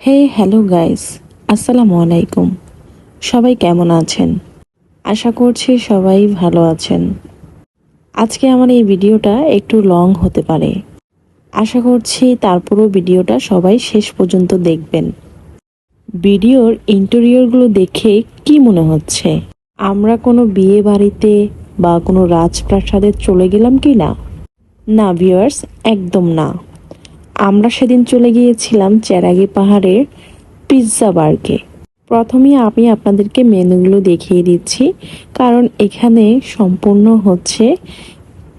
Hello guys, আসসালামু আলাইকুম। সবাই কেমন আছেন? আশা করছি সবাই ভালো আছেন। আজকে আমার এই ভিডিওটা একটু লং হতে পারে। আশা করছি তারপরও ভিডিওটা সবাই শেষ পর্যন্ত দেখবেন। ভিডিওর ইন্টেরিয়রগুলো দেখে কি মনে হচ্ছে? আমরা কোনো বিয়ে বাড়িতে বা কোনো রাজপ্রাসাদে চলে গেলাম কি না? না ভিউয়ার্স, একদম না। আমরা সেদিন চলে গিয়েছিলাম চেরাগি পাহাড়ের পিৎজা বারকে। প্রথমে আমি আপনাদেরকে মেনুগুলো দেখিয়ে দিচ্ছি, কারণ এখানে সম্পূর্ণ হচ্ছে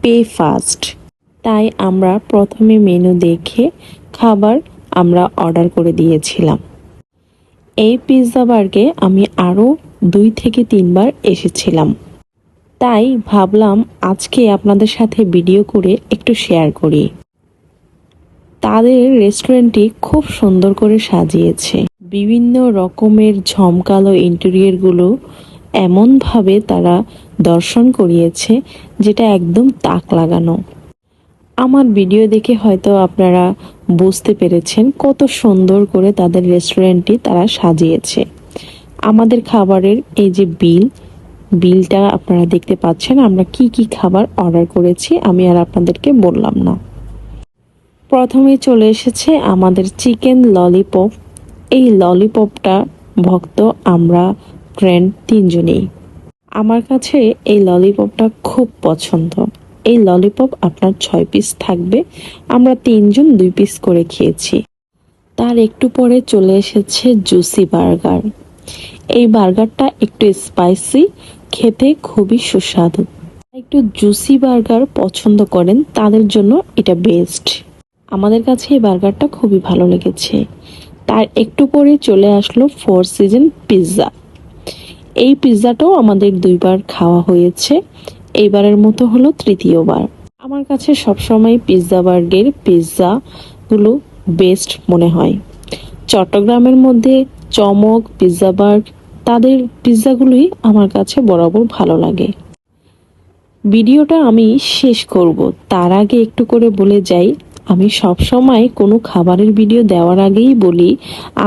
পে ফাস্ট। তাই আমরা প্রথমে মেনু দেখে খাবার আমরা অর্ডার করে দিয়েছিলাম। এই পিৎজা বারকে আমি আরও 2 থেকে 3 বার এসেছিলাম, তাই ভাবলাম আজকে আপনাদের সাথে ভিডিও করে একটু শেয়ার করি। তাদের রেস্টুরেন্টটি খুব সুন্দর করে সাজিয়েছে। বিভিন্ন রকমের ঝমকালো ইন্টেরিয়রগুলো এমনভাবে তারা দর্শন করিয়েছে, যেটা একদম তাক লাগানো। আমার ভিডিও দেখে হয়তো আপনারা বুঝতে পেরেছেন কত সুন্দর করে তাদের রেস্টুরেন্টটি তারা সাজিয়েছে। আমাদের খাবারের এই যে বিলটা আপনারা দেখতে পাচ্ছেন, আমরা কি কি খাবার অর্ডার করেছি আমি আর আপনাদেরকে বললাম না। প্রথমে চলে এসেছে আমাদের চিকেন ললিপপ। এই ললিপপটা ভক্ত আমরা ফ্রেন্ড 3জনেই। আমার কাছে এই ললিপপটা খুব পছন্দ। এই ললিপপ আপনার 6 পিস থাকবে, আমরা 3জন 2 পিস করে খেয়েছি। তার একটু পরে চলে এসেছে জুসি বার্গার। এই বার্গারটা একটু স্পাইসি, খেতে খুবই সুস্বাদু। একটু জুসি বার্গার পছন্দ করেন তাদের জন্য এটা বেস্ট। আমাদের কাছে এই বার্গারটা খুবই ভালো লেগেছে। তার একটু পরে চলে আসলো 4 সিজন পিৎজা। এই পিৎজাটাও আমাদের 2 বার খাওয়া হয়েছে, এইবারের মতো হলো তৃতীয়বার। আমার কাছে সবসময় পিৎজা বার্গের পিৎজাগুলো বেস্ট মনে হয়। চট্টগ্রামের মধ্যে চমক, পিৎজা বার্গ, তাদের পিৎজাগুলোই আমার কাছে বরাবর ভালো লাগে। ভিডিওটা আমি শেষ করব তার আগে একটু করে বলে যাই, আমি সব সময় কোনো খাবারের ভিডিও দেওয়ার আগেই বলি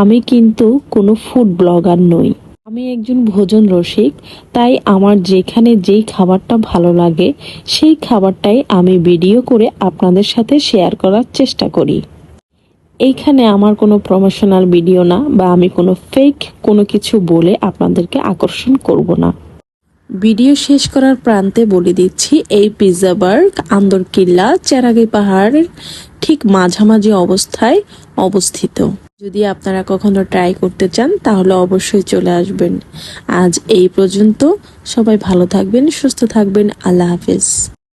আমি কিন্তু কোনো ফুড ব্লগার নই। আমি একজন ভোজন রসিক, তাই আমার যেখানে যেই খাবারটা ভালো লাগে সেই খাবারটাই আমি ভিডিও করে আপনাদের সাথে শেয়ার করার চেষ্টা করি। এইখানে আমার কোনো প্রমোশনাল ভিডিও না, বা আমি কোনো ফেক কোনো কিছু বলে আপনাদেরকে আকর্ষণ করব না। ভিডিও শেষ করার প্রান্তে বলে দিচ্ছি, এই পিৎজা বার্গ আন্দরকিল্লা চেরাগি পাহাড়ের ঠিক মাঝামাঝি অবস্থায় অবস্থিত। যদি আপনারা কখনো ট্রাই করতে চান তাহলে অবশ্যই চলে আসবেন। আজ এই পর্যন্ত। সবাই ভালো থাকবেন, সুস্থ থাকবেন। আল্লাহ হাফেজ।